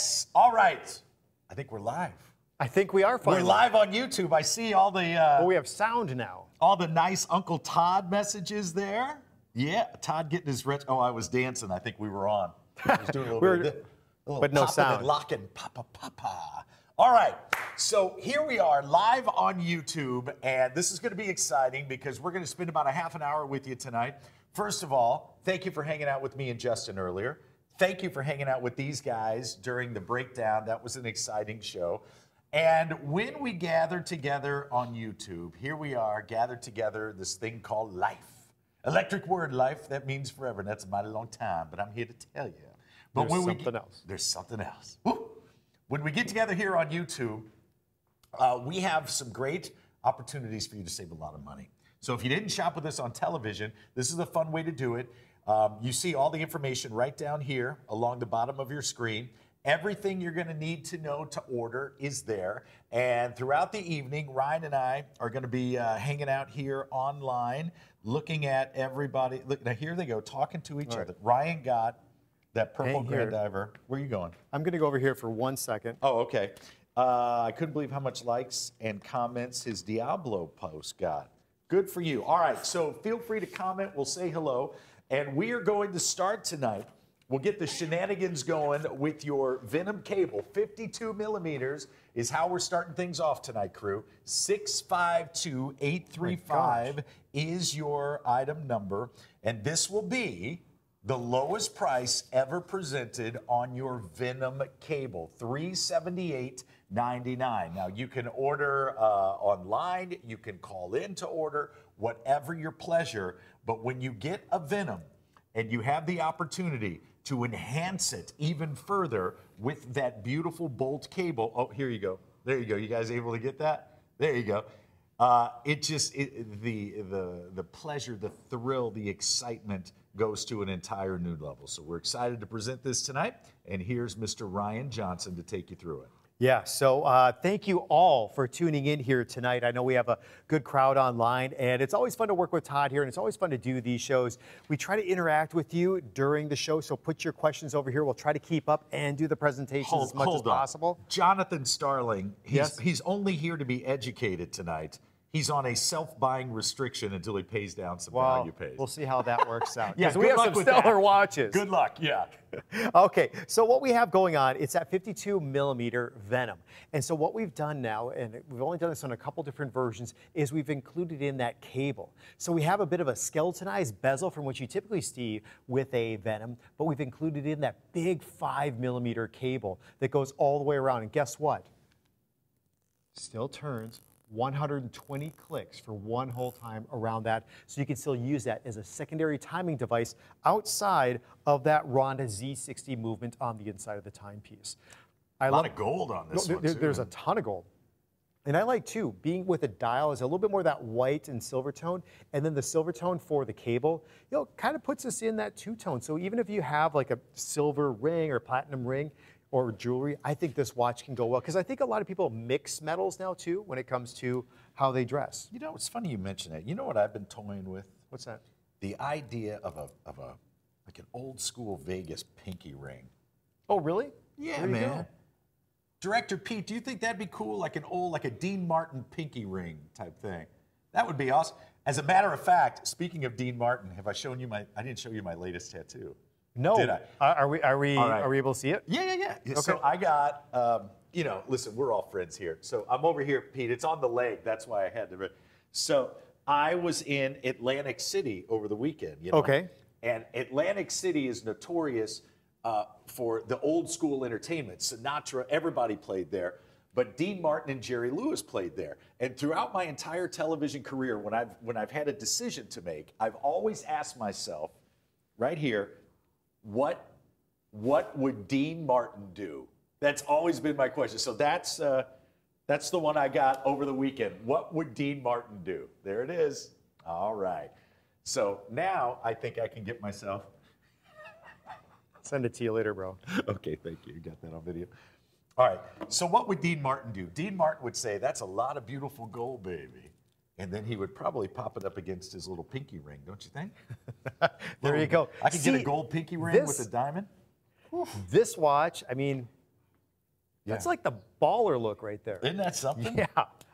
Yes. All right. I think we're live. I think we are finally. We're live on YouTube. I see all the Well, we have sound now. all the nice Uncle Todd messages there. Yeah, Todd getting his Oh, I was dancing. I think we were on. I was doing a little bit of this. But no sound. And locking, papa, papa. All right, so here we are live on YouTube, and this is going to be exciting because we're going to spend about a half an hour with you tonight. First of all, thank you for hanging out with me and Justin earlier. Thank you for hanging out with these guys during the breakdown. That was an exciting show. And when we gather together on YouTube, here we are, gathered together, this thing called life. Electric word, life, that means forever, and that's a mighty long time, but I'm here to tell you. But There's something else. There's something else. Woo! When we get together here on YouTube, we have some great opportunities for you to save a lot of money. So if you didn't shop with us on television, this is a fun way to do it. You see all the information right down here along the bottom of your screen. Everything you're going to need to know to order is there. And throughout the evening, Ryan and I are going to be hanging out here online, looking at everybody. Look, now here they go, talking to each other. Ryan got that purple Grand Diver. Where are you going? I'm going to go over here for 1 second. Oh, okay. I couldn't believe how much likes and comments his Diablo post got. Good for you. All right, so feel free to comment. We'll say hello. And we are going to start tonight. We'll get the shenanigans going with your Venom cable. 52 millimeters is how we're starting things off tonight, crew. 652-835 is your item number. And this will be the lowest price ever presented on your Venom cable, $378.99. Now, you can order online, you can call in to order, whatever your pleasure. But when you get a Venom and you have the opportunity to enhance it even further with that beautiful bolt cable. Oh, here you go. There you go. You guys able to get that? There you go. The pleasure, the thrill, the excitement goes to an entire new level. So we're excited to present this tonight. And here's Mr. Ryan Johnson to take you through it. Yeah, so thank you all for tuning in here tonight. I know we have a good crowd online, and it's always fun to work with Todd here, and it's always fun to do these shows. We try to interact with you during the show, so put your questions over here. We'll try to keep up and do the presentations as much as possible. Jonathan Starling, he's only here to be educated tonight. He's on a self-buying restriction until he pays down some value pays. We'll see how that works out. Yeah, we have some stellar watches. Good luck, yeah. Okay, so what we have going on, it's that 52 millimeter Venom. And so what we've done now, and we've only done this on a couple different versions, is we've included in that cable. So we have a bit of a skeletonized bezel from what you typically see with a Venom, but we've included in that big 5 millimeter cable that goes all the way around. And guess what? Still turns 120 clicks for one whole time around that, so you can still use that as a secondary timing device outside of that Ronda Z60 movement on the inside of the timepiece. A lot of gold on this one, too. There's a ton of gold. And I like, too, being with a dial is a little bit more that white and silver tone, and then the silver tone for the cable, kind of puts us in that two-tone. So even if you have like a silver ring or platinum ring, or jewelry, I think this watch can go well, because I think a lot of people mix metals now too when it comes to how they dress. You know, it's funny you mention that. You know what I've been toying with? What's that? The idea of like an old school Vegas pinky ring. Oh, really? Yeah, man. Director Pete, do you think that'd be cool? Like a Dean Martin pinky ring type thing. That would be awesome. As a matter of fact, speaking of Dean Martin, have I shown you I didn't show you my latest tattoo. No. Did I? Are we able to see it? Yeah. Okay. So I got, listen, we're all friends here. So I'm over here, Pete. It's on the leg. That's why I had to. So I was in Atlantic City over the weekend. Okay. And Atlantic City is notorious for the old school entertainment. Sinatra, everybody played there. But Dean Martin and Jerry Lewis played there. And throughout my entire television career, when I've had a decision to make, I've always asked myself, right here, what would Dean Martin do? That's always been my question. So that's the one I got over the weekend. What would Dean Martin do? There it is. All right. So now I think I can get myself. Send it to you later, bro. Okay, thank you. You got that on video. All right. So what would Dean Martin do? Dean Martin would say, "That's a lot of beautiful gold, baby." And then he would probably pop it up against his little pinky ring, don't you think? There you go. I could get a gold pinky ring with a diamond. This watch, I mean, That's like the baller look right there. Isn't that something? Yeah.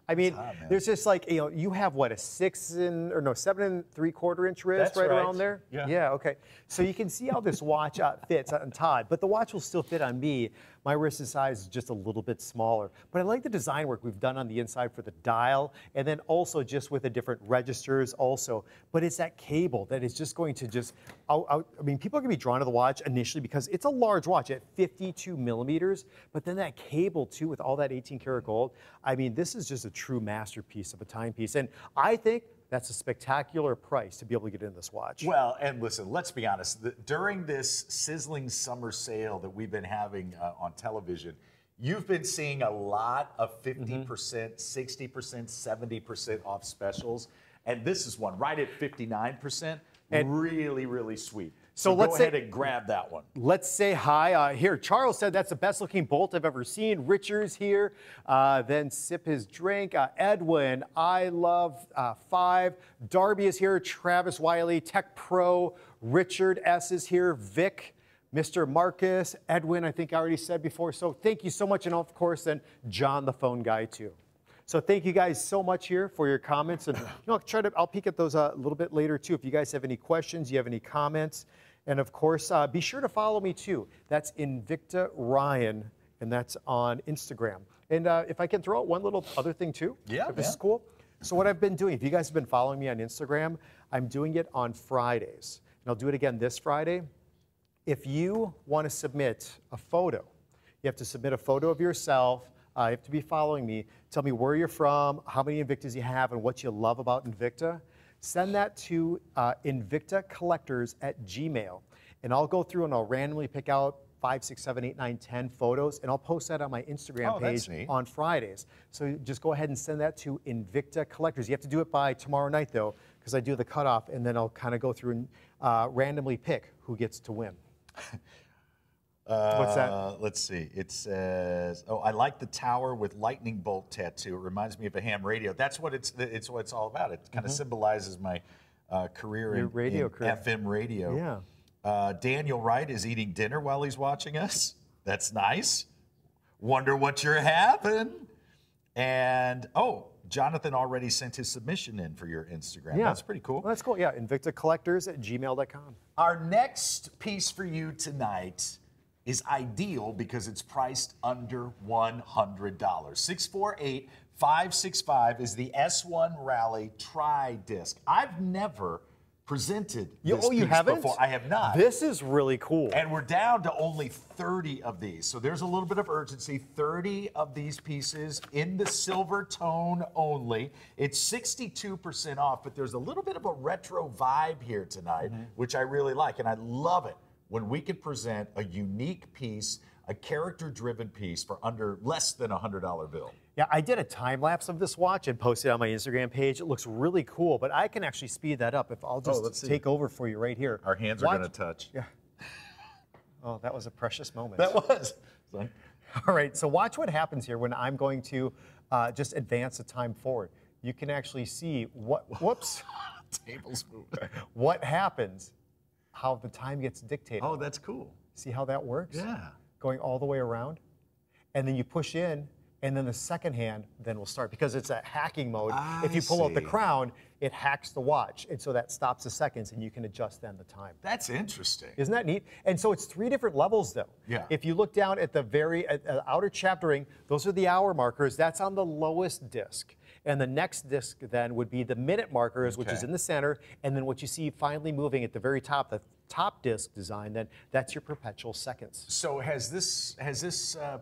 I mean, hot, man. there's just like, you have what, a 7.75-inch wrist That's right right. around there? Yeah. Yeah, okay. So you can see how this watch fits on Todd, but the watch will still fit on me. My wrist size is just a little bit smaller. But I like the design work we've done on the inside for the dial, and then also just with the different registers also. But it's that cable that is just going to just, I mean, people are gonna be drawn to the watch initially because it's a large watch at 52 millimeters, but then that cable too with all that 18 karat gold. I mean, this is just a true masterpiece of a timepiece. And I think that's a spectacular price to be able to get in this watch. Well, and listen, let's be honest. During this sizzling summer sale that we've been having on television, you've been seeing a lot of 50%, 60%, 70% off specials. And this is one right at 59%. And really, really sweet. So let's go ahead and grab that one. Let's say hi. Here, Charles said that's the best looking bolt I've ever seen. Richard's here. Then sip his drink. Edwin, I love 5. Darby is here. Travis Wiley, Tech Pro. Richard S is here. Vic, Mr. Marcus, Edwin, I think I already said before. So thank you so much. And of course, then John, the phone guy, too. So thank you guys so much here for your comments. And I'll peek at those a little bit later, too. If you guys have any questions, you have any comments. And of course, be sure to follow me too. That's Invicta Ryan, and that's on Instagram. And if I can throw out one little other thing too, if this is cool. So what I've been doing, if you guys have been following me on Instagram, I'm doing it on Fridays. And I'll do it again this Friday. If you want to submit a photo, you have to submit a photo of yourself. You have to be following me. Tell me where you're from, how many Invictas you have, and what you love about Invicta. Send that to invictacollectors@gmail.com, and I'll go through and I'll randomly pick out 5, 6, 7, 8, 9, 10 photos, and I'll post that on my Instagram page on Fridays. So just go ahead and send that to Invicta Collectors. You have to do it by tomorrow night, though, because I do the cutoff, and then I'll kind of go through and randomly pick who gets to win. What's that? Let's see. It says, "Oh, I like the tower with lightning bolt tattoo. It reminds me of a ham radio." That's what it's what it's all about. It kind of symbolizes my career in FM radio. Yeah. Daniel Wright is eating dinner while he's watching us. That's nice. Wonder what you're having. And Jonathan already sent his submission in for your Instagram. Yeah. That's pretty cool. Well, that's cool. Yeah, invictacollectors@gmail.com. Our next piece for you tonight is ideal because it's priced under $100. 648-565 is the S1 Rally Tri-Disc. I've never presented this piece before. I have not. This is really cool. And we're down to only 30 of these. So there's a little bit of urgency. 30 of these pieces in the silver tone only. It's 62% off, but there's a little bit of a retro vibe here tonight, which I really like. And I love it when we can present a unique piece, a character-driven piece for under less than a $100 bill. Yeah, I did a time lapse of this watch and posted it on my Instagram page. It looks really cool, but I can actually speed that up if I'll just take over for you right here. Our hands are going to touch. Yeah. Oh, that was a precious moment. That was. All right, so watch what happens here when I'm going to just advance the time forward. You can actually see whoops. Tables moving. What happens, how the time gets dictated. Oh, that's cool. See how that works? Yeah. Going all the way around. And then you push in, and then the second hand then will start because it's a hacking mode. If you pull out the crown, it hacks the watch, and so that stops the seconds, and you can adjust then the time. That's interesting. Isn't that neat? And so it's 3 different levels, though. Yeah. If you look down at the outer chaptering, those are the hour markers. That's on the lowest disc. And the next disc then would be the minute markers, which is in the center, and then what you see finally moving at the very top, the top disc design, then that's your perpetual seconds. So has this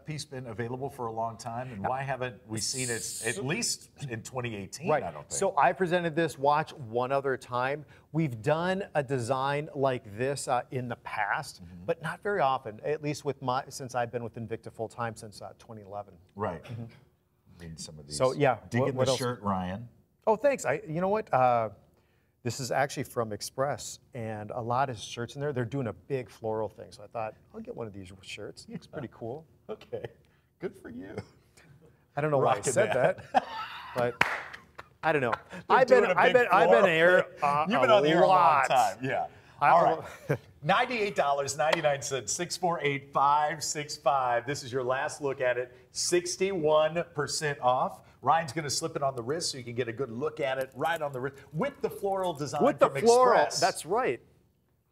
piece been available for a long time, and why haven't we seen it at least in 2018? Right. I don't think. So I presented this watch one other time. We've done a design like this in the past, but not very often. At least since I've been with Invicta full time since 2011. Right. Read some of these. So yeah, digging the shirt, Ryan. Oh, thanks. You know what? This is actually from Express, and a lot of shirts in there. They're doing a big floral thing, so I thought I'll get one of these shirts. Looks pretty cool. Okay, good for you. I don't know why I said that, but I don't know. I've been on air. You've been on the air a long time. Yeah. All right. $98.99, 648-565. This is your last look at it. 61% off. Ryan's going to slip it on the wrist so you can get a good look at it right on the wrist with the floral design With the from floral, Express. that's right.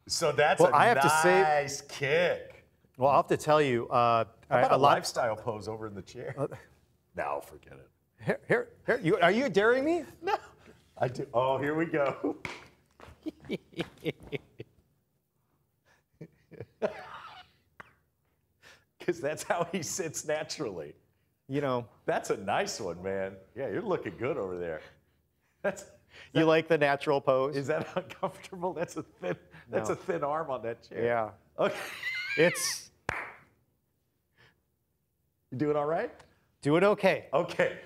So that's Well, a I have to say- nice kick. Well, I'll have to tell you, How about a lifestyle pose over in the chair? No, forget it. Here, are you daring me? No, I do. Oh, here we go. Because that's how he sits naturally. You know. That's a nice one, man. Yeah, you're looking good over there. You like the natural pose? Is that uncomfortable? That's a thin arm on that chair. Yeah. Okay. It's. You doing all right? Doing okay. Okay.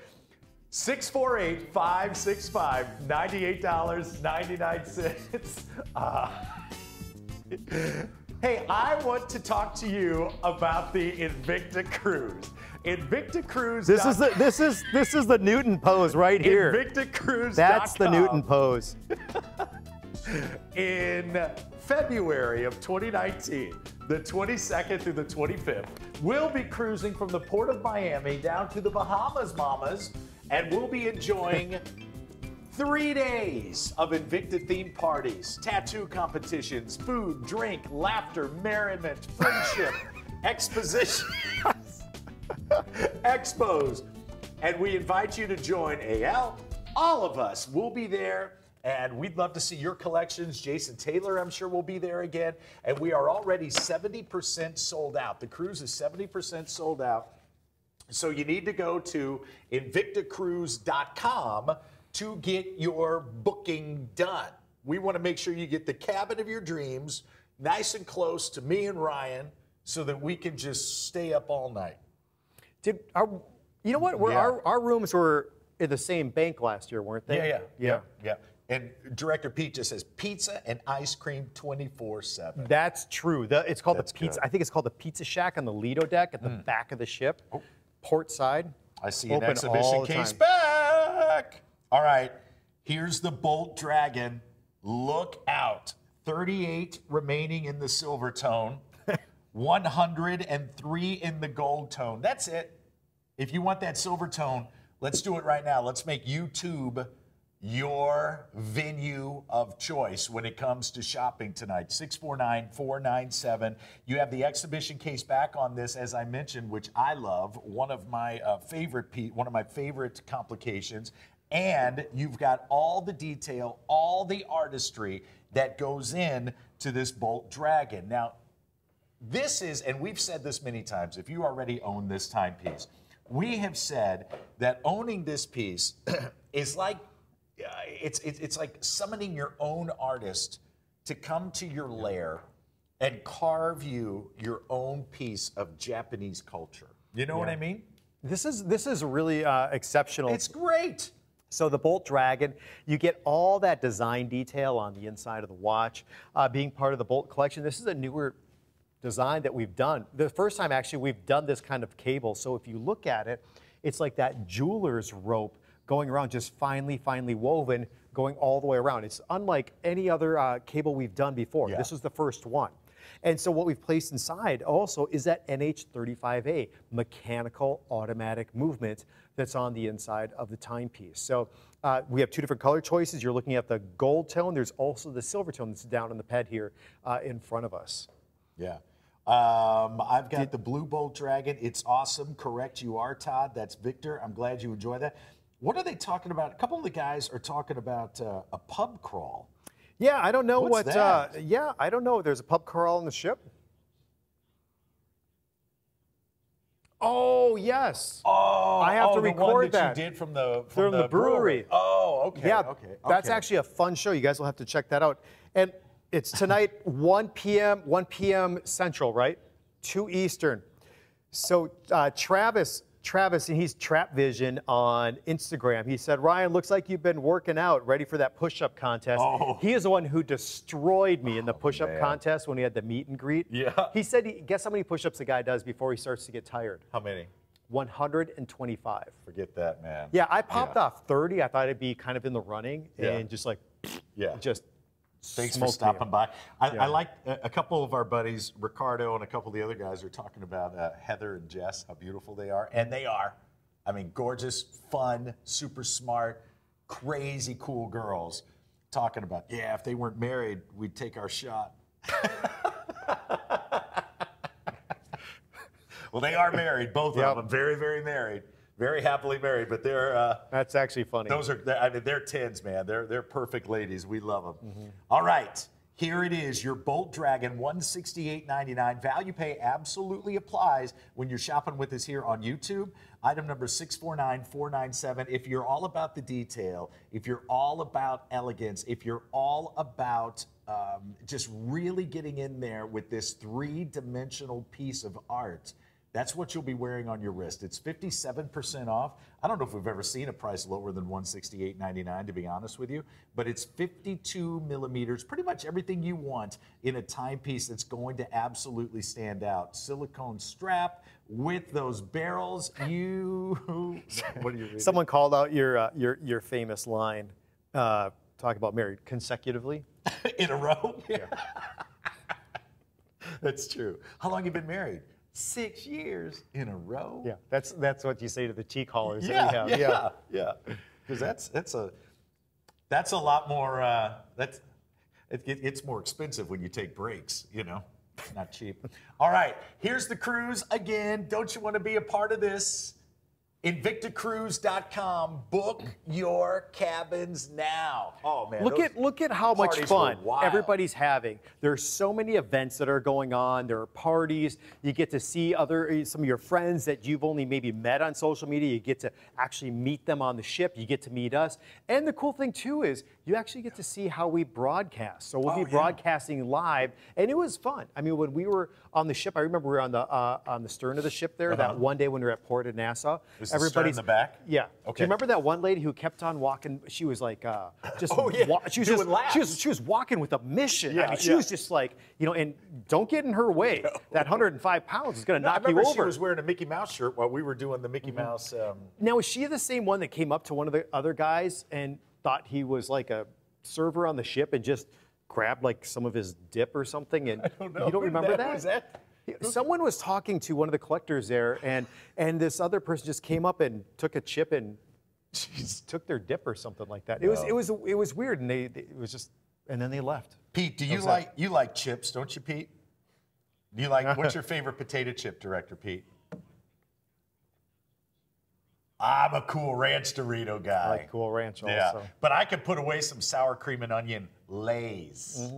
648-565, $98.99. Hey, I want to talk to you about the Invicta Cruise. Invicta Cruise. This is the Newton pose right here. InvictaCruise.com. That's the Newton pose. In February of 2019, the 22nd through the 25th, we'll be cruising from the port of Miami down to the Bahamas, mamas, and we'll be enjoying 3 days of Invicta-themed parties, tattoo competitions, food, drink, laughter, merriment, friendship, expositions, expos, and we invite you to join AL. All of us will be there, and we'd love to see your collections. Jason Taylor, I'm sure, will be there again, and we are already 70% sold out. The cruise is 70% sold out. So you need to go to InvictaCruise.com to get your booking done. We want to make sure you get the cabin of your dreams nice and close to me and Ryan so that we can just stay up all night. You know what? Our rooms were in the same bank last year, weren't they? Yeah. And Director Pete just says pizza and ice cream 24/7. That's true. It's called That's the pizza. good. I think it's called the Pizza Shack on the Lido deck at the back of the ship, port side. I see an Open all exhibition the case time. back. All right, here's the Bolt Dragon. Look out. 38 remaining in the silver tone, 103 in the gold tone. That's it. If you want that silver tone, let's do it right now. Let's make YouTube your venue of choice when it comes to shopping tonight. 649-497. You have the exhibition case back on this, as I mentioned, which I love. One of my favorite complications. And you've got all the detail, all the artistry that goes in to this Bolt Dragon. Now, this is, and we've said this many times, if you already own this timepiece, we have said that owning this piece is like, it's like summoning your own artist to come to your lair and carve you your own piece of Japanese culture. You know what I mean? This is really exceptional. It's great. So the Bolt Dragon, you get all that design detail on the inside of the watch. Being part of the Bolt collection, this is a newer design that we've done. The first time, actually, we've done this kind of cable. So if you look at it, it's like that jeweler's rope going around, just finely woven, going all the way around. It's unlike any other cable we've done before. Yeah. This was the first one. And so what we've placed inside also is that NH35A, mechanical automatic movement that's on the inside of the timepiece. So we have two different color choices. You're looking at the gold tone. There's also the silver tone that's down on the pad here in front of us. Yeah. I've got the Blue Bolt Dragon. It's awesome. Correct, you are, Todd. That's Victor. I'm glad you enjoy that. What are they talking about? A couple of the guys are talking about a pub crawl. Yeah, I don't know What's that? Yeah, I don't know. There's a pub crawl on the ship. Oh, yes. Oh, I have to the record one that. you did from the brewery. Oh, okay. Yeah, okay. That's actually a fun show. You guys will have to check that out. And it's tonight, 1 p.m. Central, right? 2 Eastern. So Travis, and he's Trap Vision on Instagram. He said, Ryan, looks like you've been working out, ready for that push-up contest. Oh. He is the one who destroyed me in the push-up man. contest when we had the meet and greet. Yeah. He said, guess how many push-ups the guy does before he starts to get tired? How many? 125. Forget that, man. Yeah, I popped off 30. I thought I'd be kind of in the running and just like, Yeah. just Thanks for Smoked stopping ham. by. I Yeah. like a couple of our buddies, Ricardo and a couple of the other guys, are talking about Heather and Jess, how beautiful they are. And they are. I mean, gorgeous, fun, super smart, crazy cool girls. Talking about, yeah, if they weren't married, we'd take our shot. Well, they are married, both Yep. of them. Very, very married. Very happily married, but they're That's actually funny. those are, I mean, they're 10s, man. They're perfect ladies. We love them. All right, here it is. Your Bolt Dragon, $168.99. Value pay absolutely applies when you're shopping with us here on YouTube. Item number 649497. If you're all about the detail, if you're all about elegance, if you're all about just really getting in there with this three-dimensional piece of art, that's what you'll be wearing on your wrist. It's 57% off. I don't know if we've ever seen a price lower than $168.99, to be honest with you, but it's 52 millimeters, pretty much everything you want in a timepiece that's going to absolutely stand out. Silicone strap with those barrels. What are you reading? Someone called out your famous line, talk about married consecutively. In a row? Yeah. That's true. How long have you been married? 6 years in a row? Yeah, that's what you say to the tea callers. Yeah, that we have. yeah. Because that's a lot more. It's more expensive when you take breaks. You know, it's not cheap. All right, here's the cruise again. Don't you want to be a part of this? InvictaCruise.com. Book your cabins now. Oh man, Look at how much parties fun were wild. everybody's having. There's so many events that are going on. There are parties. You get to see some of your friends that you've only maybe met on social media. You get to actually meet them on the ship. You get to meet us. And the cool thing too is you actually get to see how we broadcast. So we'll be broadcasting live, and it was fun. I mean, when we were on the ship, I remember we were on the stern of the ship there. That one day when we were at Port of Nassau. Was the stern in the back? Yeah. Okay. Do you remember that one lady who kept on walking? She was like, just she was Doing laps. she was walking with a mission. Yeah, I mean, she yeah. was just like, and don't get in her way. That 105 pounds is going to I knock you remember over. she was wearing a Mickey Mouse shirt while we were doing the Mickey Mouse. Now, is she the same one that came up to one of the other guys and thought he was like a server on the ship and just grabbed like some of his dip or something? And I don't know. you don't remember that? Was that? Someone was talking to one of the collectors there, and this other person just came up and took a chip and took their dip or something like that. It was weird, and it was just, and then they left. Pete, do you like chips, don't you, Pete? Do you like, what's your favorite potato chip director, Pete? I'm a Cool Ranch Dorito guy. I like Cool Ranch also. Yeah, but I could put away some sour cream and onion Lay's.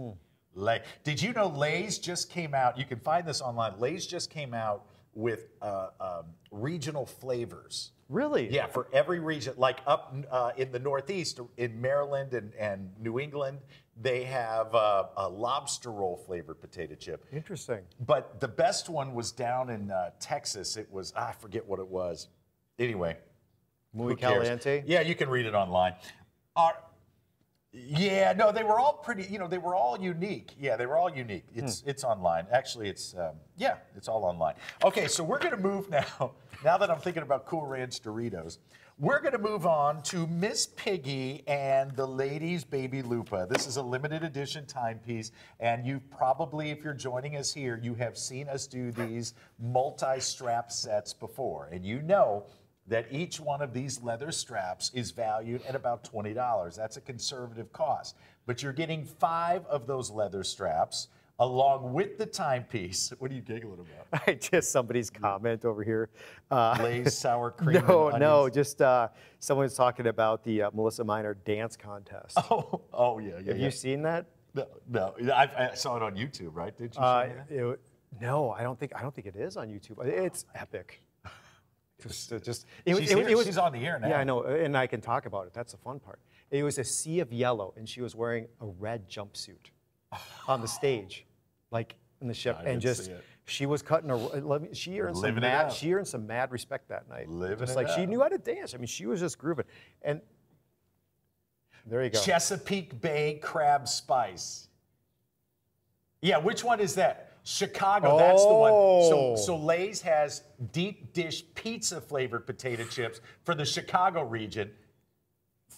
Did you know Lay's just came out? You can find this online. Lay's just came out with regional flavors. Really? Yeah, for every region. Like up in the Northeast, in Maryland and New England, they have a lobster roll flavored potato chip. Interesting. But the best one was down in Texas. It was, I forget what it was. Anyway. Muy who cares? caliente? Yeah, you can read it online. Yeah, no, they were all pretty, they were all unique. Yeah, they were all unique. It's online. Actually, it's all online. Okay, so we're going to move now. Now that I'm thinking about Cool Ranch Doritos, we're going to move on to Miss Piggy and the Ladies' Baby Lupa. This is a limited edition timepiece, and you probably, if you're joining us here, you have seen us do these multi-strap sets before, and you know that each one of these leather straps is valued at about $20. That's a conservative cost. But you're getting 5 of those leather straps along with the timepiece. What are you giggling about? Just somebody's comment over here. Lay's sour cream and No, onions. just someone's talking about the Melissa Minor dance contest. Yeah. Have you seen that? No. I saw it on YouTube, right? Did you see that? No, I don't think it is on YouTube. It's epic. She's on the air now. Yeah, I know, and I can talk about it. That's the fun part. It was a sea of yellow, and she was wearing a red jumpsuit on the stage, like in the ship, and just she was cutting a. She earned some mad respect that night. She knew how to dance. I mean, she was just grooving, and there you go. Chesapeake Bay crab spice. Yeah, which one is that? Chicago, that's the one. So Lay's has deep dish pizza flavored potato chips for the Chicago region.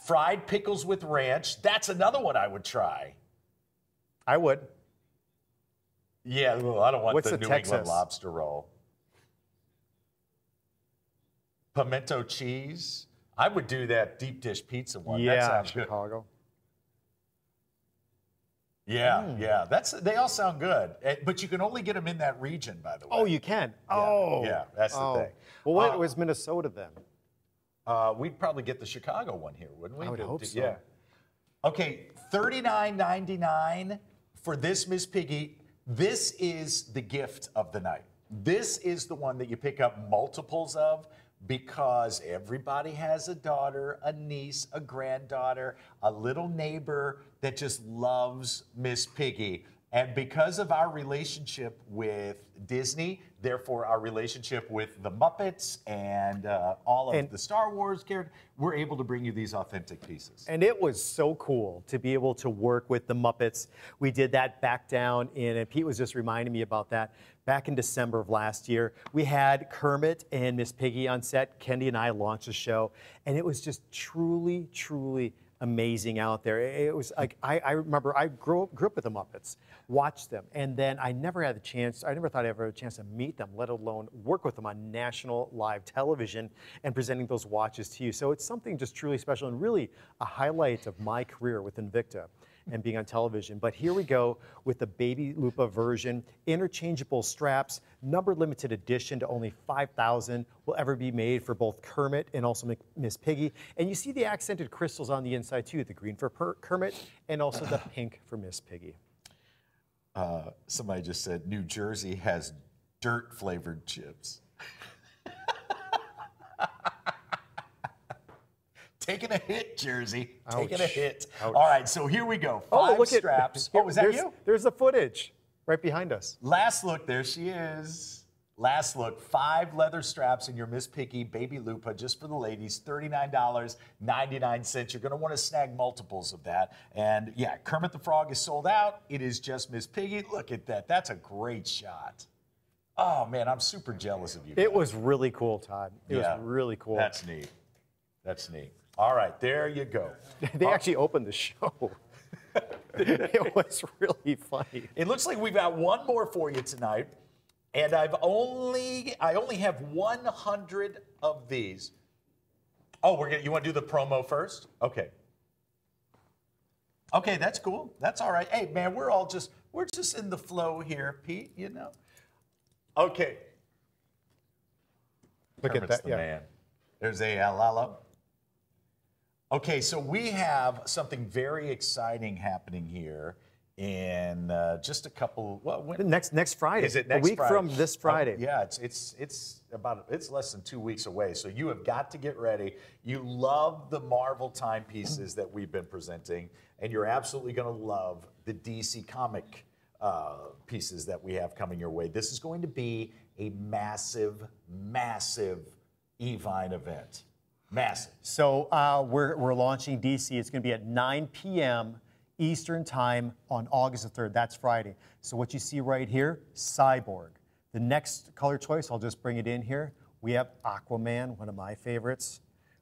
Fried pickles with ranch. That's another one I would try. I would. Yeah, well, I don't want What's the the New Texas? England lobster roll. Pimento cheese. I would do that deep dish pizza one. That Yeah, sounds good. Chicago. Yeah, yeah. They all sound good. But you can only get them in that region, by the way. Oh, you can. Oh, yeah, that's the thing. Well, what was Minnesota then? We'd probably get the Chicago one here, wouldn't we? I would hope so. Yeah. Okay, $39.99 for this Miss Piggy. This is the gift of the night. This is the one that you pick up multiples of because everybody has a daughter, a niece, a granddaughter, a little neighbor that just loves Miss Piggy. And because of our relationship with Disney, therefore our relationship with the Muppets and all of the Star Wars characters, we're able to bring you these authentic pieces. And it was so cool to be able to work with the Muppets. We did that back down in, and Pete was just reminding me about that, back in December of last year. We had Kermit and Miss Piggy on set. Kendi and I launched the show, and it was just truly, truly amazing out there. It was like, I remember I grew up with the Muppets, watched them, and then I never had the chance, I never thought I'd ever had a chance to meet them, let alone work with them on national live television and presenting those watches to you. So it's something just truly special and really a highlight of my career with Invicta and being on television. But here we go with the Baby Lupa version, interchangeable straps, number limited edition to only 5,000 will ever be made for both Kermit and also Miss Piggy. And you see the accented crystals on the inside too, the green for Kermit and also the pink for Miss Piggy. Somebody just said New Jersey has dirt flavored chips. Taking a hit, Jersey. Ouch. Taking a hit. Ouch. All right, so here we go. Five straps. Oh, was that you? There's the footage right behind us. Last look, there she is. Last look, 5 leather straps in your Miss Piggy Baby Lupa, just for the ladies, $39.99. You're going to want to snag multiples of that. And yeah, Kermit the Frog is sold out. It is just Miss Piggy. Look at that. That's a great shot. Oh, man, I'm super jealous of you. It was really cool, Todd. It was really cool. That's neat. That's neat. All right, there you go. They actually opened the show. It was really funny. It looks like we've got one more for you tonight, and I only have 100 of these. Oh, you want to do the promo first? Okay. Okay, that's cool. That's all right. Hey, man, we're just in the flow here, Pete. You know. Okay. Look at that. The man. There's a Lalo. Okay, so we have something very exciting happening here in just a couple. Well, next Friday. Is it next a week Friday? from this Friday? Yeah, it's less than 2 weeks away. So you have got to get ready. You love the Marvel timepieces that we've been presenting, and you're absolutely going to love the DC comic pieces that we have coming your way. This is going to be a massive, massive Evine event. Massive. So we're launching DC. It's going to be at 9 p.m. Eastern Time on August the 3rd. That's Friday. So what you see right here, Cyborg. The next color choice, I'll just bring it in here. We have Aquaman, one of my favorites.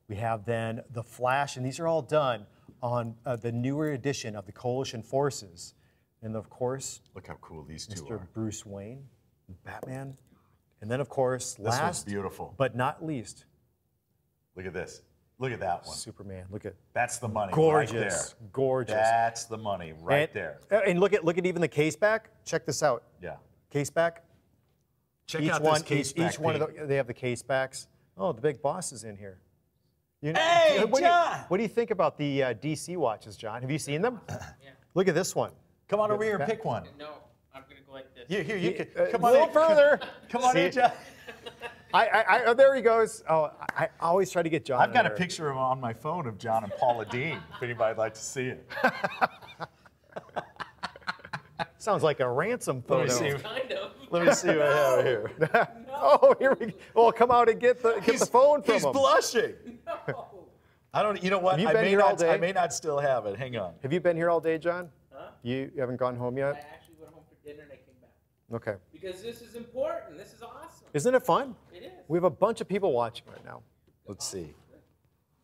We have then the Flash, and these are all done on the newer edition of the Coalition Forces. And of course, look how cool these two Mr. are. Bruce Wayne, Batman. And then of course, this last one's beautiful, but not least, look at this. Look at that one. Superman. Look at that's the money. gorgeous, right there. gorgeous. That's the money right there. And look at even the case back. Check this out. Yeah. Case back. Check out this case back. Each one of they have the case backs. Oh, the big boss is in here. Hey, John! What do you think about the DC watches, John? Have you seen them? Yeah. Look at this one. Come on over here and pick one. No, I'm gonna go like this. Here, you can. Come on a little in. further. Come on in, John. Oh, there he goes. Oh, I always try to get John. I've got a picture on my phone of John and Paula Dean, if anybody'd like to see it. Sounds like a ransom photo. Let me see. Kind of. Let me see what I have here. Oh, here we go. Well, come out and get the phone from him. He's blushing. No. I don't. You know what? Have you been here all day? I may not still have it. Hang on. Have you been here all day, John? Huh? You haven't gone home I yet? actually went home for dinner and I came back. Okay. Because this is important. This is awesome. Isn't it fun? It is. We have a bunch of people watching right now. Let's see.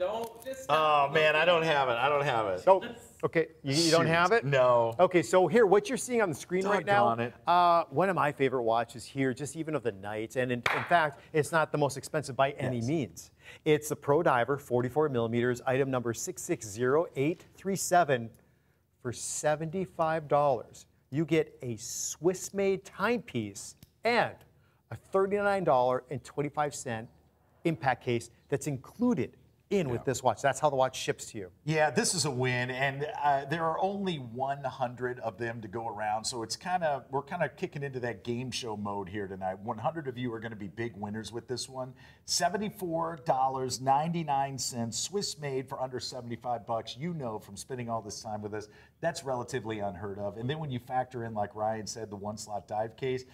Don't just Oh stop. man, I don't have it. I don't have it. Oh, okay. You don't Shoot. have it? No. Okay, so here, what you're seeing on the screen right now, Doggone one of my favorite watches here, just even of the night, and in fact, it's not the most expensive by any means. It's the Pro Diver 44 millimeters, item number 660837 for $75. You get a Swiss-made timepiece and a $39.25 impact case that's included in with this watch. That's how the watch ships to you. Yeah, this is a win, and there are only 100 of them to go around, so it's we're kind of kicking into that game show mode here tonight. 100 of you are going to be big winners with this one. $74.99, Swiss made for under 75 bucks. You know from spending all this time with us, that's relatively unheard of. And then when you factor in, like Ryan said, the one slot dive case,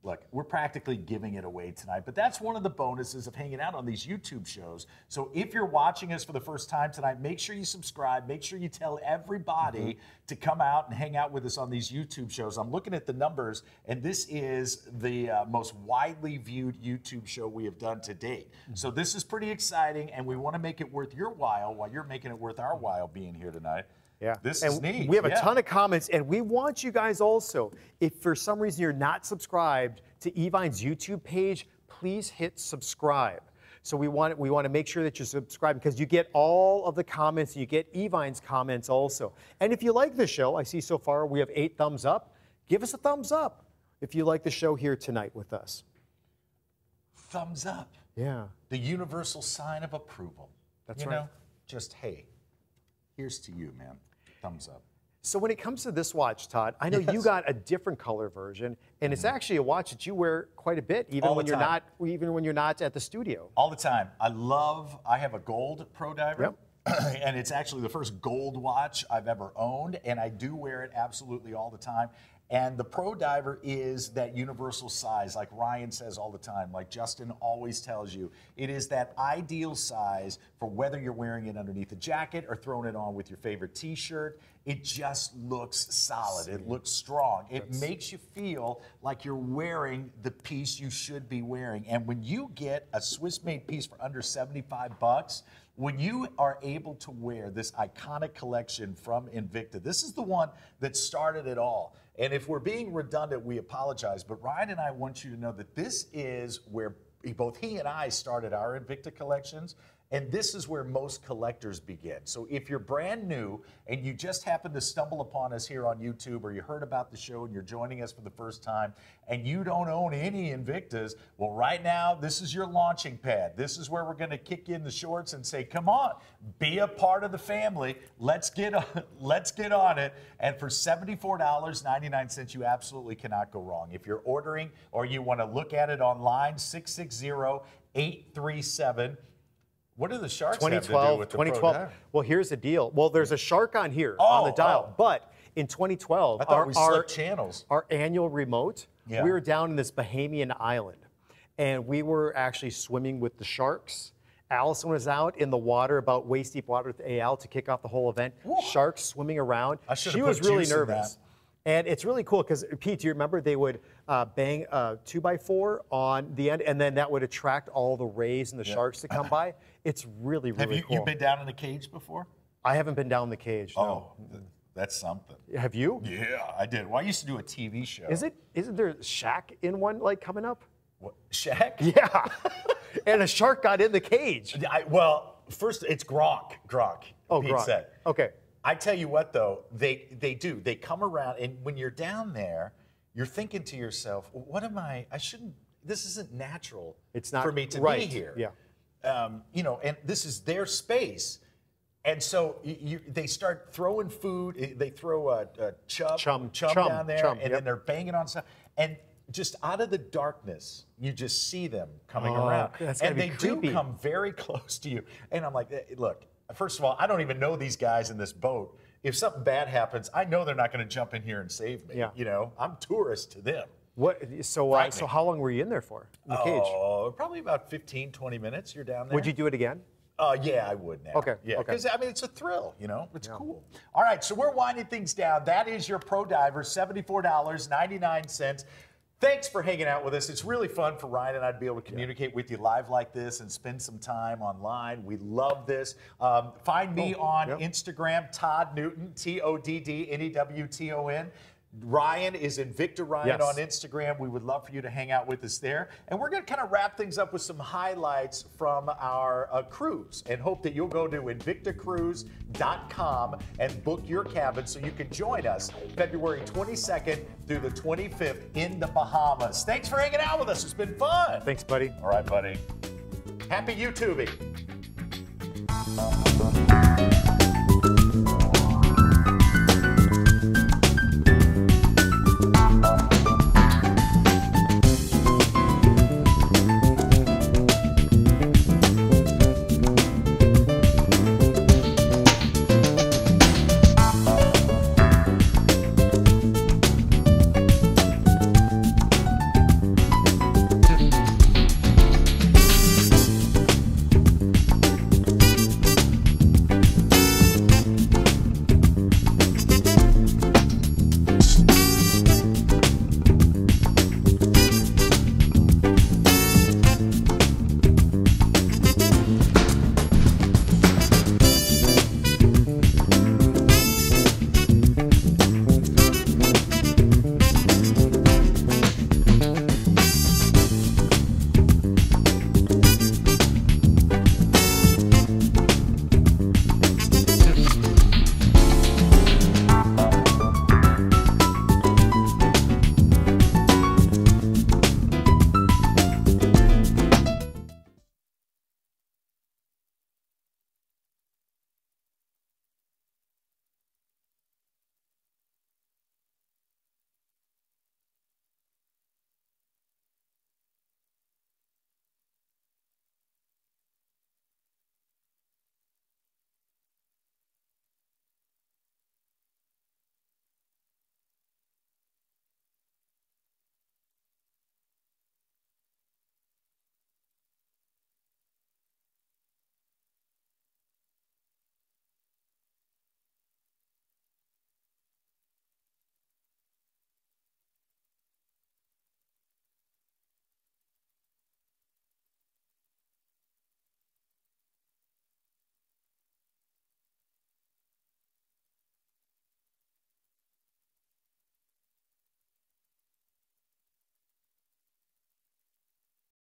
look, we're practically giving it away tonight, but that's one of the bonuses of hanging out on these YouTube shows. So if you're watching us for the first time tonight, make sure you subscribe. Make sure you tell everybody to come out and hang out with us on these YouTube shows. I'm looking at the numbers, and this is the most widely viewed YouTube show we have done to date. So this is pretty exciting, and we want to make it worth your while you're making it worth our while being here tonight. Yeah. This and is neat. We have a ton of comments, and we want you guys also, if for some reason you're not subscribed to Evine's YouTube page, please hit subscribe. So we want to make sure that you're subscribed because you get all of the comments, you get Evine's comments also. And if you like the show, I see so far we have 8 thumbs up. Give us a thumbs up if you like the show here tonight with us. Thumbs up. Yeah. The universal sign of approval. That's you right. know, just, hey, here's to you, man. Thumbs up. So when it comes to this watch, Todd, I know you got a different color version, and it's actually a watch that you wear quite a bit, even when you're not at the studio. All the time. I have a gold Pro Diver. And it's actually the first gold watch I've ever owned, and I do wear it absolutely all the time. And the Pro Diver is that universal size, like Ryan says all the time, like Justin always tells you. It is that ideal size for whether you're wearing it underneath a jacket or throwing it on with your favorite t-shirt. It just looks solid. It looks strong. It makes you feel like you're wearing the piece you should be wearing. And when you get a Swiss-made piece for under 75 bucks, when you are able to wear this iconic collection from Invicta, this is the one that started it all. And if we're being redundant, we apologize. But Ryan and I want you to know that this is where both he and I started our Invicta collections. And this is where most collectors begin. So if you're brand new and you just happen to stumble upon us here on YouTube, or you heard about the show and you're joining us for the first time and you don't own any Invictas, well, right now, this is your launching pad. This is where we're going to kick you in the shorts and say, come on, be a part of the family. Let's get on it. And for $74.99, you absolutely cannot go wrong. If you're ordering or you want to look at it online, 660-837. What do the Sharks have to do with the 2012. Pro Diver? Well, here's the deal. Well, there's a shark on here on the dial, but in 2012, I thought we slipped channels. Our annual remote, we were down in this Bahamian island, and we were actually swimming with the sharks. Allison was out in the water, about waist-deep water with Al to kick off the whole event. Whoa. Sharks swimming around. She was really nervous. And it's really cool because, Pete, do you remember they would bang a 2x4 on the end, and then that would attract all the rays and the sharks to come by? It's really, really cool. Have you been down in a cage before? I haven't been down in the cage, no. Oh, that's something. Have you? Yeah, I did. Well, I used to do a TV show. Isn't there Shaq in one, like, coming up? What, Shaq? Yeah. And a shark got in the cage. Well, first, it's Gronk. Oh, Pete Gronk. said. Okay. I tell you what, though, they do. They come around, and when you're down there, you're thinking to yourself, what am I shouldn't, this isn't natural for me to be here. Yeah. You know, and this is their space. And so they start throwing food. They throw a chum down there, and then they're banging on stuff. And just out of the darkness, you just see them coming around. And they do come very close to you. And I'm like, look, first of all, I don't even know these guys in this boat. If something bad happens, I know they're not going to jump in here and save me. Yeah. You know, I'm tourist to them. So how long were you in there for, in the cage? Oh, probably about 15, 20 minutes. You're down there. Would you do it again? Yeah, I would now. Okay. Yeah, because I mean, it's a thrill, you know? It's cool. All right, so we're winding things down. That is your Pro Diver, $74.99. Thanks for hanging out with us. It's really fun for Ryan and I to be able to communicate with you live like this and spend some time online. We love this. Find me on Instagram, Todd Newton, TODDNEWTON. Ryan is Invicta Ryan on Instagram. We would love for you to hang out with us there. And we're going to kind of wrap things up with some highlights from our cruise and hope that you'll go to invictacruise.com and book your cabin so you can join us February 22nd through the 25th in the Bahamas. Thanks for hanging out with us. It's been fun. Thanks, buddy. All right, buddy. Happy YouTubing.